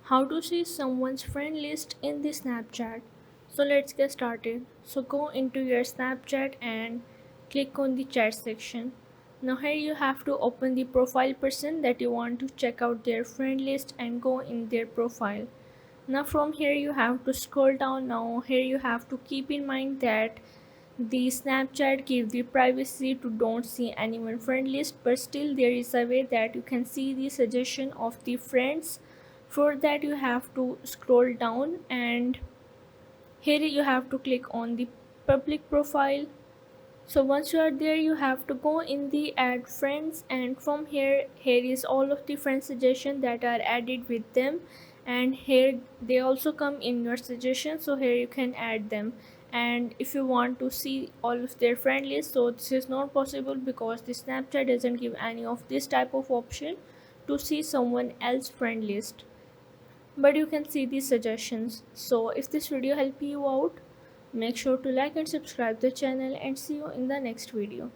How to see someone's friend list in the Snapchat. So let's get started. So go into your Snapchat and click on the chat section. Now here you have to open the profile person that you want to check out their friend list and go in their profile. Now from here you have to scroll down. Now here you have to keep in mind that the Snapchat gives the privacy to don't see anyone friend list, but still there is a way that you can see the suggestion of the friends. For that you have to scroll down and here you have to click on the public profile. So once you are there you have to go in the add friends, and from here is all of the friend suggestions that are added with them, and here they also come in your suggestions, so here you can add them. And if you want to see all of their friend list, so this is not possible because the Snapchat doesn't give any of this type of option to see someone else friend list, but you can see these suggestions. So if this video helped you out, make sure to like and subscribe the channel, and see you in the next video.